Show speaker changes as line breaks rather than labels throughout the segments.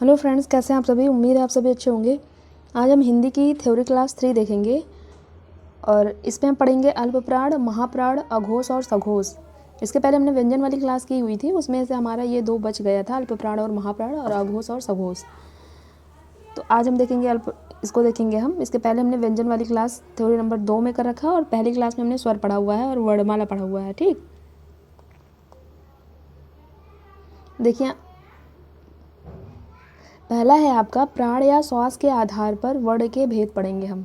Hello friends, कैसे हैं आप सभी। उम्मीद है आप सभी अच्छे होंगे। आज हम हिंदी की थ्योरी क्लास 3 देखेंगे और इसमें हम पढ़ेंगे अल्पप्राण, महाप्राण, अघोष और सघोष। इसके पहले हमने व्यंजन वाली क्लास की हुई थी, उसमें से हमारा ये 2 बच गया था, अल्पप्राण और महाप्राण, और अघोष और सघोष। तो आज हम देखेंगे इसको देखेंगे हम। इसके पहले हमने व्यंजन वाली क्लास थ्योरी नंबर 2 में कर रखा और पहली क्लास में हमने स्वर पढ़ा हुआ है और वर्णमाला पढ़ा हुआ है। ठीक, देखिए पहला है आपका प्राण या श्वास के आधार पर वर्ण के भेद पढ़ेंगे हम।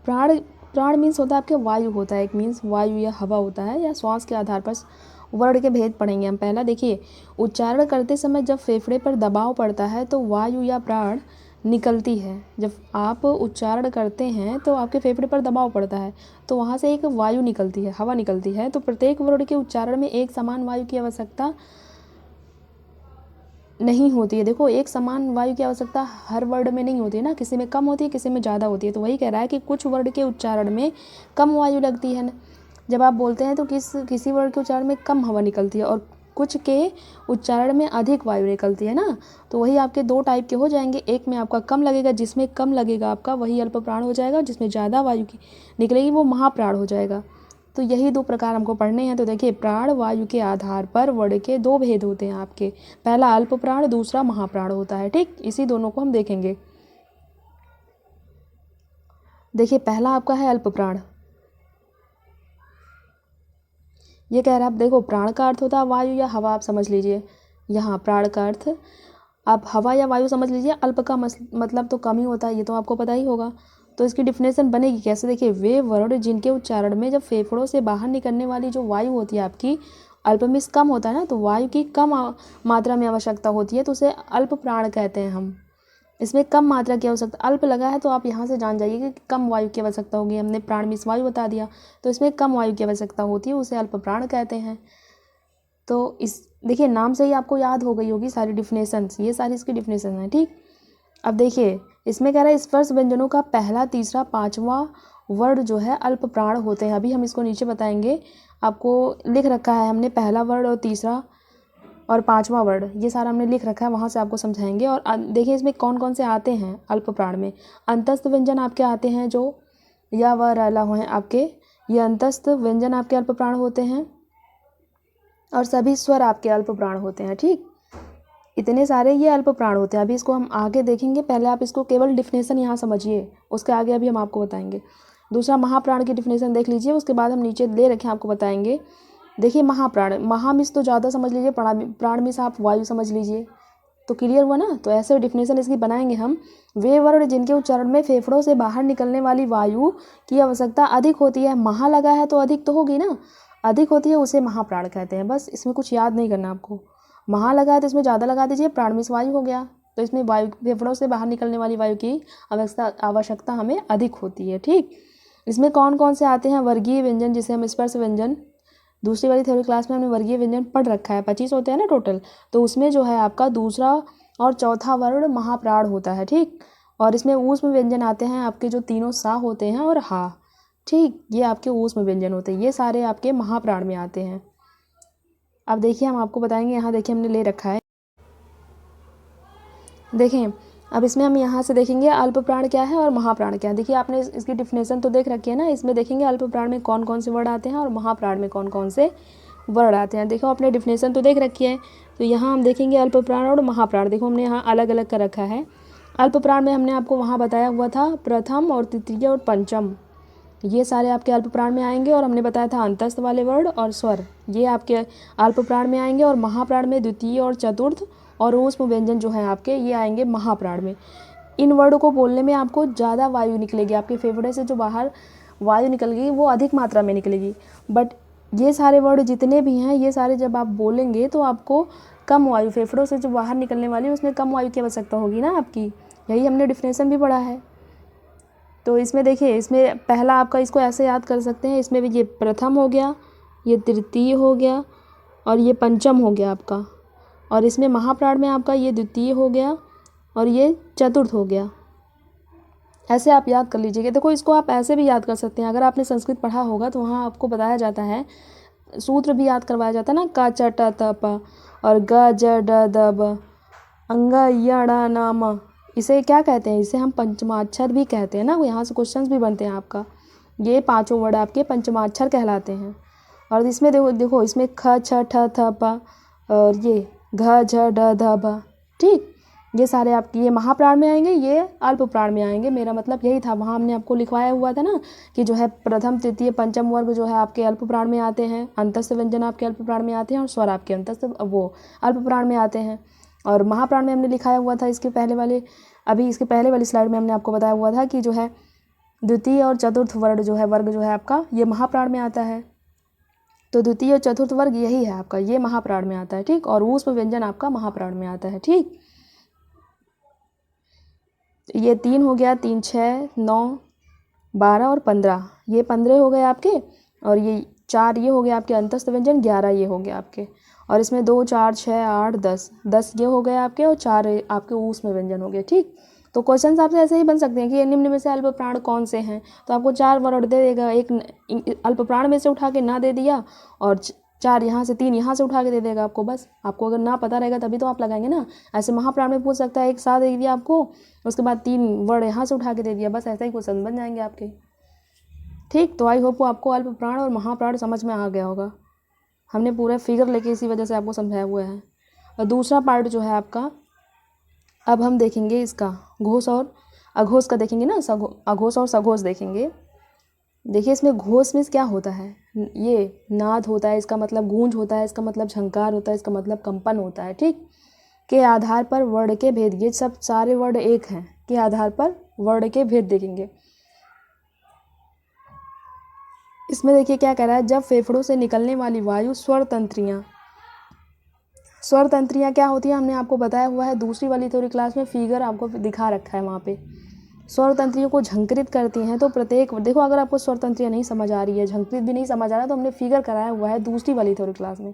प्राण प्राण मीन्स होता है आपके वायु होता है, एक मीन्स वायु या हवा होता है, या श्वास के आधार पर वर्ण के भेद पढ़ेंगे हम। पहला देखिए, उच्चारण करते समय जब फेफड़े पर दबाव पड़ता है तो वायु या प्राण निकलती है। जब आप उच्चारण करते हैं तो आपके फेफड़े पर दबाव पड़ता है तो वहाँ से एक वायु निकलती है, हवा निकलती है। तो प्रत्येक वर्ण के उच्चारण में एक समान वायु की आवश्यकता नहीं होती है। देखो, एक समान वायु की आवश्यकता हर वर्ड में नहीं होती है ना, किसी में कम होती है, किसी में ज़्यादा होती है। तो वही कह रहा है कि कुछ वर्ड के उच्चारण में कम वायु लगती है ना, जब आप बोलते हैं तो किसी वर्ड के उच्चारण में कम हवा निकलती है और कुछ के उच्चारण में अधिक वायु निकलती है ना। तो वही आपके 2 टाइप के हो जाएंगे। एक में आपका कम लगेगा, जिसमें कम लगेगा आपका वही अल्प प्राण हो जाएगा, जिसमें ज़्यादा वायु की निकलेगी वो महाप्राण हो जाएगा। तो यही 2 प्रकार हमको पढ़ने हैं। तो देखिए, प्राण वायु के आधार पर वर्ण के 2 भेद होते हैं आपके। पहला अल्प प्राण, दूसरा महाप्राण होता है। ठीक, इसी दोनों को हम देखेंगे। देखिए, पहला आपका है अल्प प्राण। ये कह रहा है, आप देखो प्राण का अर्थ होता है वायु या हवा, आप समझ लीजिए। यहाँ प्राण का अर्थ आप हवा या वायु समझ लीजिए। अल्प का मतलब तो कम ही होता है, ये तो आपको पता ही होगा। तो इसकी डिफिनेशन बनेगी कैसे, देखिए, वे वर्ण जिनके उच्चारण में जब फेफड़ों से बाहर निकलने वाली जो वायु होती है आपकी, अल्प मीन्स कम होता है ना, तो वायु की कम मात्रा में आवश्यकता होती है, तो उसे अल्प प्राण कहते हैं हम। इसमें कम मात्रा की आवश्यकता, अल्प लगा है तो आप यहाँ से जान जाइए कि कम वायु की आवश्यकता होगी। हमने प्राण मीन्स वायु बता दिया, तो इसमें कम वायु की आवश्यकता होती है, उसे अल्प प्राण कहते हैं। तो इस देखिए, नाम से ही आपको याद हो गई होगी सारी डिफिनेशंस, ये सारी इसकी डिफिनेशन है। ठीक, अब देखिए इसमें कह रहा है स्पर्श व्यंजनों का पहला, तीसरा, पांचवा वर्ण जो है अल्प प्राण होते हैं। अभी हम इसको नीचे बताएंगे, आपको लिख रखा है हमने पहला वर्ण और तीसरा और पांचवा वर्ण, ये सारा हमने लिख रखा है, वहाँ से आपको समझाएंगे। और देखिए इसमें कौन कौन से आते हैं अल्प प्राण में। अंतस्थ व्यंजन आपके आते हैं जो या व रला हुए हैं आपके, ये अंतस्थ व्यंजन आपके अल्प प्राण होते हैं और सभी स्वर आपके अल्प प्राण होते हैं। ठीक, इतने सारे ये अल्प प्राण होते हैं। अभी इसको हम आगे देखेंगे, पहले आप इसको केवल डिफिनेशन यहाँ समझिए, उसके आगे अभी हम आपको बताएंगे। दूसरा महाप्राण की डिफिनेशन देख लीजिए, उसके बाद हम नीचे दे रखे आपको बताएंगे। देखिए महाप्राण, महामिस तो ज़्यादा समझ लीजिए, प्राण मिस आप वायु समझ लीजिए, तो क्लियर हुआ ना। तो ऐसे डिफिनेशन इसकी बनाएंगे हम। वे वर्ण जिनके उच्चारण में फेफड़ों से बाहर निकलने वाली वायु की आवश्यकता अधिक होती है, महा लगा है तो अधिक तो होगी ना, अधिक होती है, उसे महाप्राण कहते हैं। बस इसमें कुछ याद नहीं करना आपको। महा लगा है तो इसमें ज़्यादा लगा दीजिए, प्राण मिस वायु हो गया, तो इसमें वायु फेफड़ों से बाहर निकलने वाली वायु की आवश्यकता हमें अधिक होती है। ठीक, इसमें कौन कौन से आते हैं वर्गीय व्यंजन, जिसे हम स्पर्श व्यंजन, दूसरी वाली थ्योरी क्लास में हमने वर्गीय व्यंजन पढ़ रखा है, 25 होते हैं ना टोटल, तो उसमें जो है आपका दूसरा और चौथा वर्ण महाप्राण होता है। ठीक, और इसमें ऊष्म व्यंजन आते हैं आपके, जो तीनों सा होते हैं और हा। ठीक, ये आपके ऊष्म व्यंजन होते हैं, ये सारे आपके महाप्राण में आते हैं। अब देखिए हम आपको बताएंगे, यहाँ देखिए हमने ले रखा है, देखें। अब इसमें हम यहाँ से देखेंगे अल्प प्राण क्या है और महाप्राण क्या है। देखिए आपने इसकी डिफिनेशन तो देख रखी है ना, इसमें देखेंगे अल्प प्राण में कौन कौन से वर्ड आते हैं और महाप्राण में कौन कौन से वर्ड आते हैं। देखो आपने डिफिनेशन तो देख रखी है, तो यहाँ हम देखेंगे अल्प प्राण और महाप्राण। देखो हमने यहाँ अलग अलग कर रखा है। अल्प प्राण में हमने आपको वहाँ बताया हुआ था प्रथम और तृतीय और पंचम, ये सारे आपके अल्प प्राण में आएंगे। और हमने बताया था अंतस्थ वाले वर्ड और स्वर, ये आपके अल्प प्राण में आएंगे। और महाप्राण में द्वितीय और चतुर्थ और ऊष्म व्यंजन जो है आपके, ये आएंगे महाप्राण में। इन वर्ड को बोलने में आपको ज़्यादा वायु निकलेगी, आपके फेफड़े से जो बाहर वायु निकलेगी वो अधिक मात्रा में निकलेगी। बट ये सारे वर्ड जितने भी हैं, ये सारे जब आप बोलेंगे तो आपको कम वायु, फेफड़ों से जो बाहर निकलने वाली है उसमें कम वायु की आवश्यकता होगी ना आपकी। यही हमने डिफिनेशन भी पढ़ा है। तो इसमें देखिए, इसमें पहला आपका, इसको ऐसे याद कर सकते हैं, इसमें भी ये प्रथम हो गया, ये तृतीय हो गया और ये पंचम हो गया आपका। और इसमें महाप्राण में आपका ये द्वितीय हो गया और ये चतुर्थ हो गया। ऐसे आप याद कर लीजिएगा। देखो इसको आप ऐसे भी याद कर सकते हैं, अगर आपने संस्कृत पढ़ा होगा तो वहाँ आपको बताया जाता है, सूत्र भी याद करवाया जाता है ना, का च ट त प और ग ज ड द ब, अंगयणा नाम, इसे क्या कहते हैं? इसे हम पंचमाक्षर भी कहते हैं ना। यहाँ से क्वेश्चंस भी बनते हैं आपका। ये पांचों वर्ड आपके पंचमाक्षर कहलाते हैं। और इसमें देखो देखो इसमें ख छ ठ थ प और ये घ झ ढ ध भ, ठीक, ये सारे आपके ये महाप्राण में आएंगे, ये अल्प प्राण में आएंगे। मेरा मतलब यही था, वहाँ हमने आपको लिखवाया हुआ था ना कि जो है प्रथम तृतीय पंचम वर्ग जो है आपके अल्प प्राण में आते हैं, अंतस्थ व्यंजन आपके अल्प प्राण में आते हैं और स्वर आपके अंतस्थ वो अल्प प्राण में आते हैं। और महाप्राण में हमने लिखाया हुआ था इसके पहले वाले, अभी इसके पहले वाली स्लाइड में हमने आपको बताया हुआ था कि जो है द्वितीय और चतुर्थ वर्ग जो है आपका ये महाप्राण में आता है। तो द्वितीय और चतुर्थ वर्ग यही है आपका, ये महाप्राण में आता है, ठीक। और ऊष्म व्यंजन आपका महाप्राण में आता है, ठीक। ये 3 हो गया, 3 6 9 12 और 15, ये 15 हो गए आपके। और ये 4 ये हो गया आपके अंतस्थ व्यंजन, 11 ये हो गया आपके। और इसमें 2 4 6 8 10 ये हो गए आपके, और 4 आपके ऊष्म व्यंजन हो गए, ठीक। तो क्वेश्चन आपसे ऐसे ही बन सकते हैं कि निम्न में से अल्प प्राण कौन से हैं, तो आपको 4 वर्ड दे देगा, एक अल्प प्राण में से उठा के ना दे दिया, और 4 यहाँ से, 3 यहाँ से उठा के दे देगा आपको। बस आपको अगर ना पता रहेगा तभी तो आप लगाएंगे ना। ऐसे महाप्राण में पूछ सकता है, एक साथ दे दिया आपको, उसके बाद 3 वर्ड यहाँ से उठा के दे दिया, बस ऐसा ही क्वेश्चन बन जाएंगे आपके, ठीक। तो आई होप आपको अल्प प्राण और महाप्राण समझ में आ गया होगा। हमने पूरा फिगर लेके इसी वजह से आपको समझाया हुआ है। और दूसरा पार्ट जो है आपका, अब हम देखेंगे इसका घोष और अघोष का देखेंगे ना, अघोष और सघोष देखेंगे। देखिए इसमें घोष में क्या होता है, ये नाद होता है, इसका मतलब गूंज होता है, इसका मतलब झंकार होता है, इसका मतलब कंपन होता है, ठीक। के आधार पर वर्ण के भेद, ये सब सारे वर्ड एक हैं, के आधार पर वर्ण के भेद देखेंगे। इसमें देखिए क्या कह रहा है, जब फेफड़ों से निकलने वाली वायु स्वर तंत्रियाँ क्या होती हैं, हमने आपको बताया हुआ है दूसरी वाली थ्योरी क्लास में, फिगर आपको दिखा रखा है वहाँ पे। स्वर तंत्रियों को झंकृत करती हैं। तो प्रत्येक देखो, अगर आपको स्वर तंत्रियाँ नहीं समझ आ रही है, झंकृत भी नहीं समझ आ रहा, तो हमने फिगर कराया हुआ है दूसरी वाली थ्योरी क्लास में।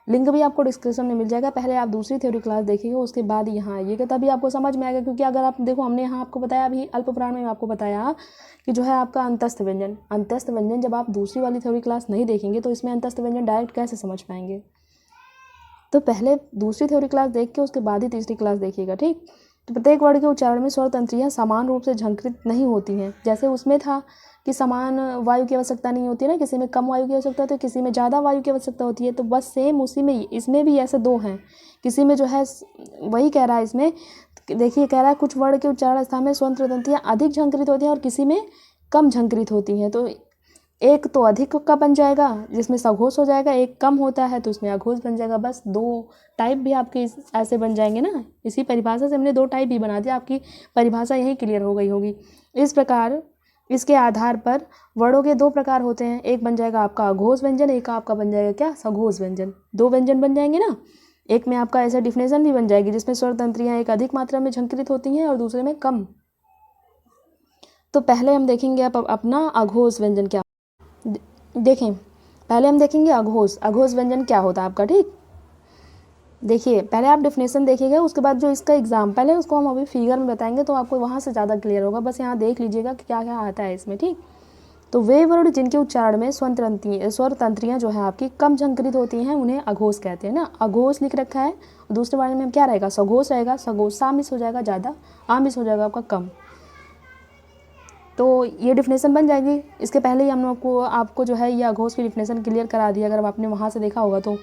लिंक भी आपको डिस्क्रिप्शन में मिल जाएगा। पहले आप दूसरी थ्योरी क्लास देखिएगा, उसके बाद यहाँ आइएगा, तभी आपको समझ में आएगा। क्योंकि अगर आप देखो, हमने यहाँ आपको बताया, अभी अल्प प्राण में आपको बताया कि जो है आपका अंतस्थ व्यंजन जब आप दूसरी वाली थ्योरी क्लास नहीं देखेंगे तो इसमें अंतस्थ व्यंजन डायरेक्ट कैसे समझ पाएंगे। तो पहले दूसरी थ्योरी क्लास देख के उसके बाद ही तीसरी क्लास देखिएगा, ठीक। तो प्रत्येक वर्ण के उच्चारण में स्वर तंत्रियाँ समान रूप से झंकृत नहीं होती हैं। जैसे उसमें था कि समान वायु की आवश्यकता नहीं होती है ना, किसी में कम वायु की आवश्यकता होती है, किसी में ज़्यादा वायु की आवश्यकता होती है। तो बस सेम उसी में इसमें भी ऐसे 2 हैं। किसी में जो है वही कह रहा है इसमें, देखिए कह रहा है कुछ वर्ण के उच्चारण स्थान में स्वर तंत्रियाँ अधिक झंकृत होती हैं और किसी में कम झंकृत होती हैं। तो एक तो अधिक का बन जाएगा जिसमें सघोष हो जाएगा, एक कम होता है तो उसमें अघोष बन जाएगा। बस 2 टाइप भी आपके ऐसे बन जाएंगे ना। इसी परिभाषा से हमने 2 टाइप भी बना दिया, आपकी परिभाषा यही क्लियर हो गई होगी। इस प्रकार इसके आधार पर वर्णों के 2 प्रकार होते हैं, एक बन जाएगा आपका अघोष व्यंजन, एक आपका बन जाएगा क्या, सघोष व्यंजन। 2 व्यंजन बन जाएंगे ना। एक में आपका ऐसा डिफिनेशन भी बन जाएगी जिसमें स्वर तंत्रियाँ एक अधिक मात्रा में झंकृत होती हैं और दूसरे में कम। तो पहले हम देखेंगे अपना अघोष व्यंजन क्या, देखें पहले हम देखेंगे अघोष व्यंजन क्या होता है आपका, ठीक। देखिए पहले आप डेफिनेशन देखिएगा, उसके बाद जो इसका एग्जाम्पल है उसको हम अभी फिगर में बताएंगे, तो आपको वहाँ से ज़्यादा क्लियर होगा। बस यहाँ देख लीजिएगा कि क्या क्या आता है इसमें, ठीक। तो वे वर्ण जिनके उच्चारण में स्वर तंत्रियाँ जो है आपकी कम झंकृत होती हैं उन्हें अघोष कहते हैं ना। अघोष लिख रखा है, दूसरे बारे में क्या रहेगा, सघोष रहेगा। सघोष सामिस हो जाएगा ज़्यादा, आमिस हो जाएगा आपका कम। तो ये डिफिनेशन बन जाएगी। इसके पहले ही हमने आपको जो है ये अघोष की डिफिनेशन क्लियर करा दिया, अगर आपने वहाँ से देखा होगा तो।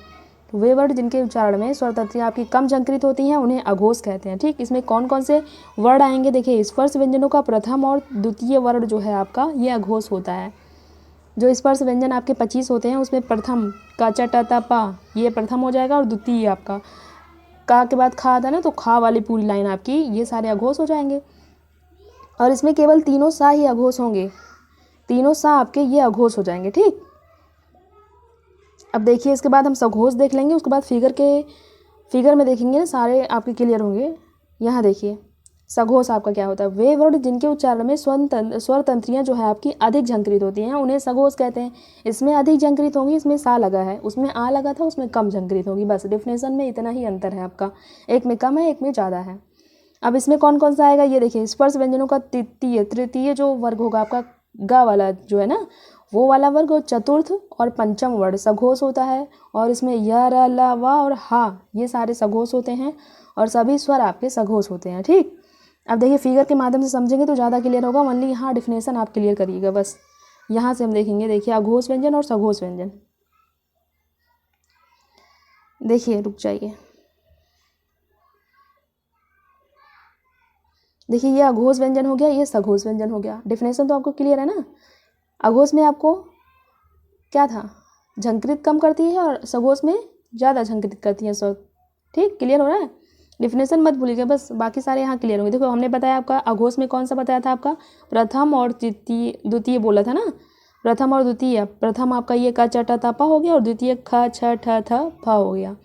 वे वर्ड जिनके उच्चारण में स्वर तंत्रियाँ आपकी कम झंकृत होती हैं उन्हें अघोष कहते हैं, ठीक। इसमें कौन कौन से वर्ड आएंगे, देखिए स्पर्श व्यंजनों का प्रथम और द्वितीय वर्ण जो है आपका ये अघोष होता है। जो स्पर्श व्यंजन आपके 25 होते हैं उसमें प्रथम का च ट त प ये प्रथम हो जाएगा, और द्वितीय आपका का के बाद खा आता है ना, तो खा वाली पूरी लाइन आपकी ये सारे अघोष हो जाएंगे। और इसमें केवल 3 सा ही अघोष होंगे, 3 सा आपके ये अघोष हो जाएंगे, ठीक। अब देखिए इसके बाद हम सघोष देख लेंगे, उसके बाद फिगर में देखेंगे ना, सारे आपके क्लियर होंगे। यहाँ देखिए सघोष आपका क्या होता है, वे वर्ण जिनके उच्चारण में स्वर तंत्रियाँ जो है आपकी अधिक झंकृत होती हैं उन्हें सघोष कहते हैं। इसमें अधिक झंकृत होंगी, इसमें सा लगा है, उसमें आ लगा था, उसमें कम झंकृत होगी। बस डिफिनेशन में इतना ही अंतर है आपका, एक में कम है एक में ज़्यादा है। अब इसमें कौन कौन सा आएगा ये देखिए, स्पर्श व्यंजनों का तृतीय जो वर्ग होगा आपका गा वाला जो है ना, वो वाला वर्ग और चतुर्थ और पंचम वर्ग सघोष होता है, और इसमें य र ल व और हा ये सारे सघोष होते हैं, और सभी स्वर आपके सघोष होते हैं। ठीक, अब देखिए फिगर के माध्यम से समझेंगे तो ज़्यादा क्लियर होगा। ओनली यहाँ डिफिनेशन आप क्लियर करिएगा बस। यहाँ से हम देखेंगे, देखिए अघोष व्यंजन और सघोष व्यंजन। देखिए रुक जाइए, देखिए ये अघोष व्यंजन हो गया, ये सघोष व्यंजन हो गया। डिफिनेशन तो आपको क्लियर है ना। अघोष में आपको क्या था, झंकृत कम करती है, और सघोष में ज़्यादा झंकृत करती है स्वर। ठीक, क्लियर हो रहा है। डिफिनेशन मत भूलिएगा बस, बाकी सारे यहाँ क्लियर होंगे। देखो हमने बताया आपका अघोष में कौन सा बताया था, आपका प्रथम और द्वितीय बोला था ना। प्रथम और द्वितीय, प्रथम आपका ये क च ट त प हो गया, और द्वितीय ख छ ठ थ फ हो गया।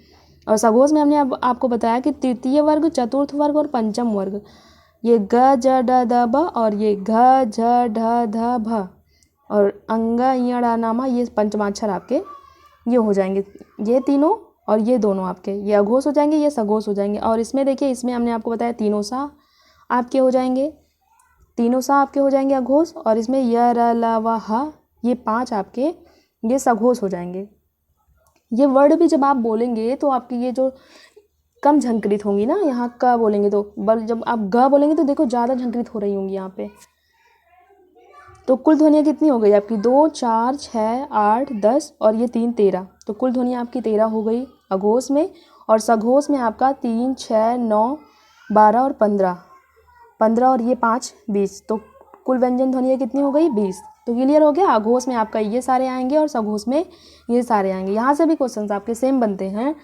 और सघोष में हमने अब आपको बताया कि तृतीय वर्ग, चतुर्थ वर्ग और पंचम वर्ग, ये ग ज ड द ब और ये घ झ ढ ध भ और अंग य ड़ नामा ये पंचमाक्षर आपके ये हो जाएंगे, ये तीनों और ये दोनों आपके ये अघोष हो जाएंगे, ये सघोष हो जाएंगे। और इसमें देखिए, इसमें हमने आपको बताया तीनों सा आपके हो जाएंगे, तीनों सा आपके हो जाएंगे अघोष, और इसमें य र ल व ह ये 5 आपके ये सघोष हो जाएंगे। ये वर्ड भी जब आप बोलेंगे तो आपकी ये जो कम झंकृत होंगी ना, यहाँ क बोलेंगे तो, जब आप ग बोलेंगे तो देखो ज़्यादा झंकृत हो रही होंगी यहाँ पे। तो कुल ध्वनियाँ कितनी हो गई आपकी, 2 4 6 8 10 और ये 3 13। तो कुल ध्वनियाँ आपकी 13 हो गई अघोष में, और सघोष में आपका 3 6 9 12 और 15 और ये 5 20। तो कुल व्यंजन ध्वनियाँ कितनी हो गई, 20। तो क्लियर हो गया। अघोष में आपका ये सारे आएंगे और सघोष में ये सारे आएंगे। यहाँ से भी क्वेश्चन आपके सेम बनते हैं।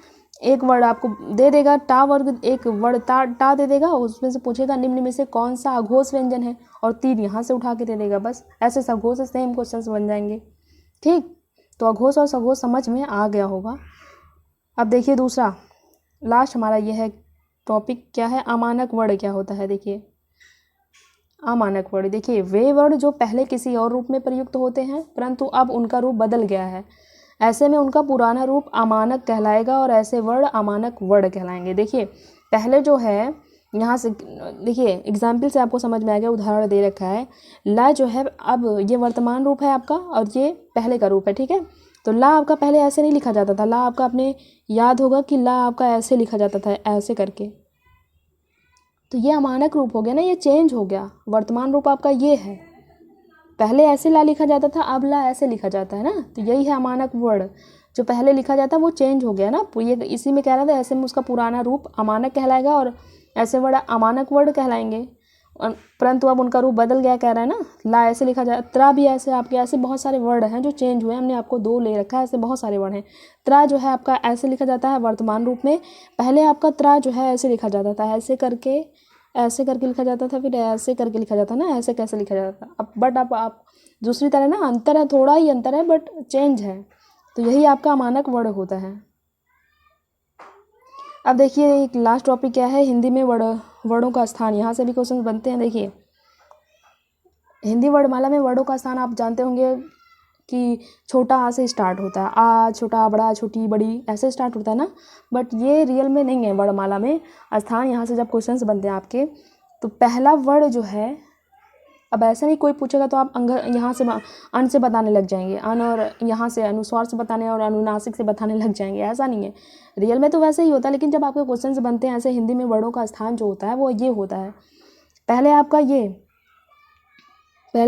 एक वर्ड आपको दे देगा टा वर्ग, एक वर्ड टा दे देगा, उसमें से पूछेगा निम्न में से कौन सा अघोष व्यंजन है, और 3 यहाँ से उठा के दे देगा। बस ऐसे सघोष से सेम क्वेश्चन बन जाएंगे। ठीक, तो अघोष और सघोष समझ में आ गया होगा। अब देखिए दूसरा लास्ट हमारा ये है टॉपिक, क्या है, अमानक वर्ण क्या होता है। देखिए अमानक वर्ण, देखिए वे वर्ण जो पहले किसी और रूप में प्रयुक्त होते हैं परंतु अब उनका रूप बदल गया है, ऐसे में उनका पुराना रूप अमानक कहलाएगा, और ऐसे वर्ण अमानक वर्ण कहलाएंगे। देखिए पहले जो है, यहाँ से देखिए एग्जाम्पल से आपको समझ में आ गया, उदाहरण दे रखा है। ला जो है अब ये वर्तमान रूप है आपका, और ये पहले का रूप है। ठीक है, तो ला आपका पहले ऐसे नहीं लिखा जाता था। ला आपका अपने याद होगा कि ला आपका ऐसे लिखा जाता था, ऐसे करके। तो ये अमानक रूप हो गया ना, ये चेंज हो गया। वर्तमान रूप आपका ये है, पहले ऐसे ला लिखा जाता था, अब ला ऐसे लिखा जाता है ना। तो यही है अमानक वर्ण, जो पहले लिखा जाता वो चेंज हो गया ना। ये इसी में कह रहा था, ऐसे में उसका पुराना रूप अमानक कहलाएगा और ऐसे वर्ण अमानक वर्ण कहलाएंगे, परंतु अब उनका रूप बदल गया कह रहा है ना। ला ऐसे लिखा जाए, त्रा भी ऐसे, आपके ऐसे बहुत सारे वर्ण हैं जो चेंज हुए। हमने आपको 2 ले रखा है, ऐसे बहुत सारे वर्ण हैं। त्रा जो है आपका ऐसे लिखा जाता है वर्तमान रूप में, पहले आपका त्रा जो है ऐसे लिखा जाता था, ऐसे करके लिखा जाता था, फिर ऐसे करके लिखा जाता ना, ऐसे कैसे लिखा जाता था। अब बट अब आप दूसरी तरह ना, अंतर है, थोड़ा ही अंतर है बट चेंज है। तो यही आपका अमानक वर्ण होता है। अब देखिए एक लास्ट टॉपिक क्या है, हिंदी में वर्णों का स्थान। यहाँ से भी क्वेश्चन बनते हैं। देखिए हिंदी वर्णमाला में वर्णों का स्थान आप जानते होंगे कि छोटा आ से स्टार्ट होता है, आ छोटा बड़ा छोटी बड़ी ऐसे स्टार्ट होता है ना, बट ये रियल में नहीं है वर्णमाला में स्थान। यहाँ से जब क्वेश्चंस बनते हैं आपके, तो पहला वर्ण जो है, अब ऐसा नहीं कोई पूछेगा तो आप यहाँ से अन से बताने लग जाएंगे, अन, और यहाँ से अनुस्वार से बताने और अनुनासिक से बताने लग जाएंगे। ऐसा नहीं है, रियल में तो वैसे ही होता है, लेकिन जब आपके क्वेश्चंस बनते हैं ऐसे हिंदी में वर्णों का स्थान जो होता है वो ये होता है। पहले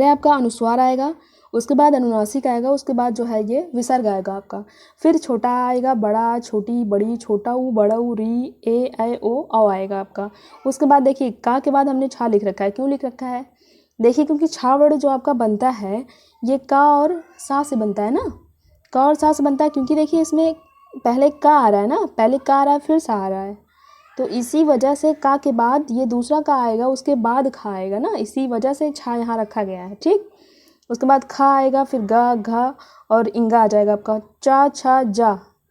आपका अनुस्वार आएगा, उसके बाद अनुनासिक आएगा, उसके बाद जो है ये विसर्ग आएगा आपका, फिर छोटा आएगा, बड़ा छोटी बड़ी, छोटा ऊ बड़ा ऊ, री ए ओ औ आएगा आपका। उसके बाद देखिए का के बाद हमने छा लिख रखा है। क्यों लिख रखा है, देखिए क्योंकि छा वर्ण जो आपका बनता है ये का और सा से बनता है ना, का और सा से बनता है, क्योंकि देखिए इसमें पहले का आ रहा है ना, पहले का आ रहा है फिर सा आ रहा है, तो इसी वजह से का के बाद ये दूसरा का आएगा, उसके बाद खा आएगा ना, इसी वजह से छा यहाँ रखा गया है। ठीक, उसके बाद खा आएगा, फिर गा घा और इंगा आ जाएगा आपका, चा छा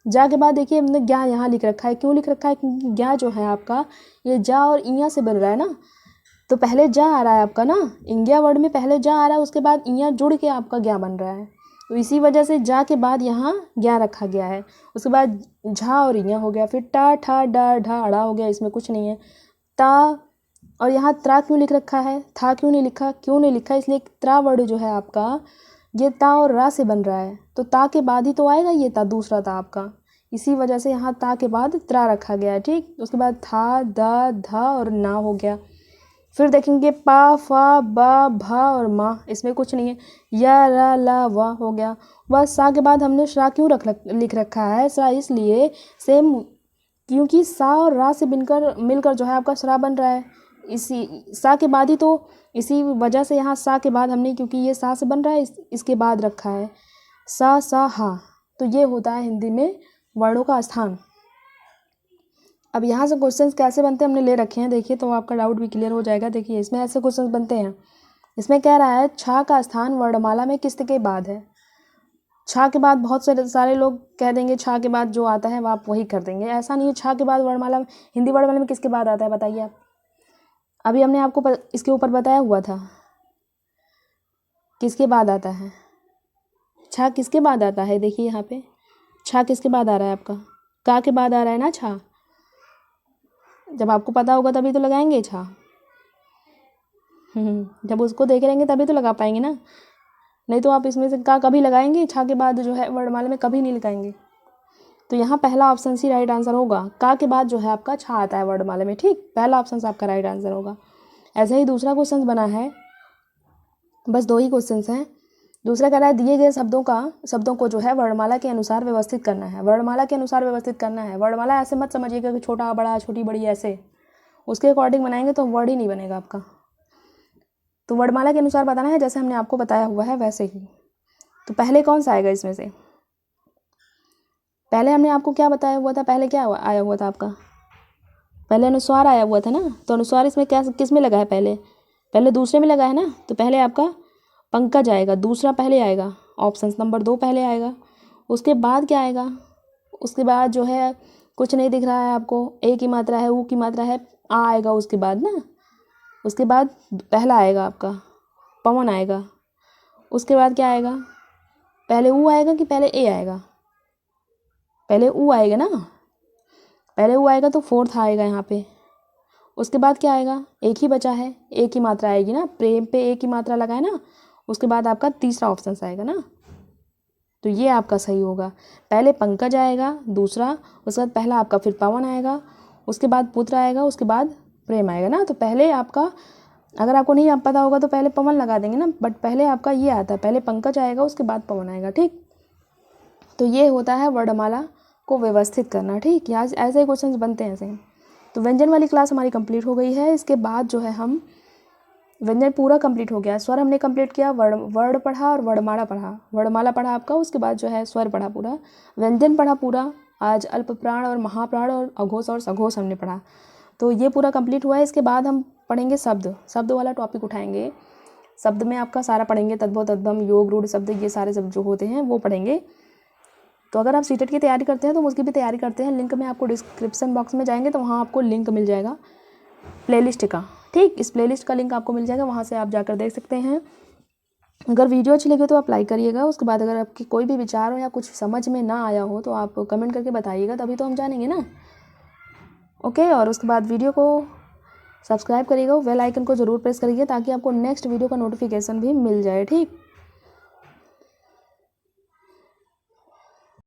जा के बाद देखिए हमने ज्ञा यहाँ लिख रखा है। क्यों लिख रखा है, क्योंकि ज्ञा जो है आपका ये जा और इया से बन रहा है ना, तो पहले जा आ रहा है आपका ना, इंग्या वर्ड में पहले जा आ रहा है, उसके बाद इया जुड़ के आपका ज्ञा बन रहा है, तो इसी वजह से जा के बाद यहाँ ज्ञा रखा गया है। उसके बाद झा और इया हो गया, फिर टा ठा डा ढा अड़ा हो गया, इसमें कुछ नहीं है। ता और यहाँ त्रा क्यों लिख रखा है, था क्यों नहीं लिखा, इसलिए त्रा वर्ड जो है आपका ये ता और रा से बन रहा है, तो ता के बाद ही तो आएगा ये ता, दूसरा ता आपका। इसी वजह से यहाँ ता के बाद त्रा रखा गया है, ठीक। उसके बाद था, द, ध और ना हो गया। फिर देखेंगे पा, फा, बा, भा और मा, इसमें कुछ नहीं है। या, रा, ला, वा हो गया। बस सा के बाद हमने श्रा क्यों लिख रखा है? श्रा इसलिए सेम, क्योंकि सा और रा से मिलकर जो है आपका श्रा बन रहा है। इसी सा के बाद ही तो, इसी वजह से यहाँ सा के बाद हमने, क्योंकि ये सा से बन रहा है, इसके बाद रखा है सा, सा, हा। तो ये होता है हिंदी में वर्णों का स्थान। अब यहाँ से क्वेश्चंस कैसे बनते हैं हमने ले रखे हैं, देखिए, तो आपका डाउट भी क्लियर हो जाएगा। देखिए इसमें ऐसे क्वेश्चंस बनते हैं। इसमें कह रहा है छा का स्थान वर्णमाला में किसके बाद है? छा के बाद बहुत सारे लोग कह देंगे छा के बाद जो आता है वो आप वही कर देंगे। ऐसा नहीं है। छा के बाद वर्णमाला में, हिंदी वर्णमाला में किसके बाद आता है बताइए आप? अभी हमने आपको इसके ऊपर बताया हुआ था किसके बाद आता है। छा किसके बाद आता है? देखिए यहाँ पे छा किसके बाद आ रहा है आपका? का के बाद आ रहा है ना छा। जब आपको पता होगा तभी तो लगाएंगे छा। जब उसको देख रहेंगे तभी तो लगा पाएंगे ना, नहीं तो आप इसमें से का कभी लगाएंगे? छा के बाद जो है वर्णमाला में कभी नहीं लगाएंगे। तो यहाँ पहला ऑप्शन सी राइट आंसर होगा। का के बाद जो है आपका छा आता है वर्णमाला में, ठीक। पहला ऑप्शन आपका राइट आंसर होगा। ऐसे ही दूसरा क्वेश्चन बना है, बस 2 ही क्वेश्चन हैं। दूसरा कह रहा है दिए गए शब्दों को जो है वर्णमाला के अनुसार व्यवस्थित करना है। वर्णमाला के अनुसार व्यवस्थित करना है। वर्णमाला ऐसे मत समझिएगा कि छोटा बड़ा, छोटी बड़ी, ऐसे उसके अकॉर्डिंग बनाएंगे तो वर्ड ही नहीं बनेगा आपका। तो वर्णमाला के अनुसार बताना है, जैसे हमने आपको बताया हुआ है वैसे ही। तो पहले कौन सा आएगा इसमें से? पहले हमने आपको क्या बताया हुआ था? पहले क्या आया हुआ था आपका? पहले अनुस्वार आया हुआ था ना। तो अनुस्वार इसमें क्या, किस में लगा है? पहले दूसरे में लगा है ना। तो पहले आपका पंकज आएगा, दूसरा पहले आएगा, ऑप्शन नंबर 2 पहले आएगा। उसके बाद क्या आएगा? उसके बाद जो है कुछ नहीं दिख रहा है आपको, ए की मात्रा है, ऊ की मात्रा है, आ आएगा उसके बाद ना। उसके बाद पहला आएगा आपका पवन आएगा। उसके बाद क्या आएगा? पहले ऊ आएगा कि पहले ए आएगा? पहले ऊ आएगा ना। पहले ऊ आएगा तो 4th आएगा यहाँ पे। उसके बाद क्या आएगा? एक ही बचा है, ए की मात्रा आएगी ना, प्रेम पे ए की मात्रा लगाए ना। उसके बाद आपका तीसरा ऑप्शन आएगा ना। तो ये आपका सही होगा। पहले पंकज आएगा, दूसरा, उसके बाद पहला आपका फिर पवन आएगा, उसके बाद पुत्र आएगा, उसके बाद प्रेम आएगा ना। तो पहले आपका, अगर आपको नहीं आप पता होगा तो पहले पवन लगा देंगे ना, बट पहले आपका ये आता है, पहले पंकज आएगा उसके बाद पवन आएगा, ठीक। तो ये होता है वर्णमाला को व्यवस्थित करना, ठीक। यहाँ ऐसे ही क्वेश्चन बनते हैं ऐसे ही। तो व्यंजन वाली क्लास हमारी कंप्लीट हो गई है। इसके बाद जो है हम व्यंजन पूरा कंप्लीट हो गया। स्वर हमने कंप्लीट किया, वर्ण पढ़ा और वर्णमाला पढ़ा। वर्णमाला पढ़ा आपका, उसके बाद जो है स्वर पढ़ा पूरा, व्यंजन पढ़ा पूरा। आज अल्प प्राण और महाप्राण और अघोष और सघोष हमने पढ़ा। तो ये पूरा कंप्लीट हुआ है। इसके बाद हम पढ़ेंगे शब्द वाला टॉपिक उठाएंगे। शब्द में आपका सारा पढ़ेंगे, तद्भव तद्भव, योग, रूढ़ शब्द, ये सारे शब्द जो होते हैं वो पढ़ेंगे। तो अगर आप सीटेट की तैयारी करते हैं तो उसकी भी तैयारी करते हैं, लिंक में आपको डिस्क्रिप्शन बॉक्स में जाएंगे तो वहाँ आपको लिंक मिल जाएगा प्लेलिस्ट का, ठीक। इस प्लेलिस्ट का लिंक आपको मिल जाएगा, वहाँ से आप जाकर देख सकते हैं। अगर वीडियो अच्छी लगी तो आप लाइक करिएगा। उसके बाद अगर आपकी कोई भी विचार हो या कुछ समझ में ना आया हो तो आप कमेंट करके बताइएगा, तभी तो हम जानेंगे ना। ओके। और उसके बाद वीडियो को सब्सक्राइब करिएगा, बेल आइकन को ज़रूर प्रेस करिए ताकि आपको नेक्स्ट वीडियो का नोटिफिकेशन भी मिल जाए, ठीक।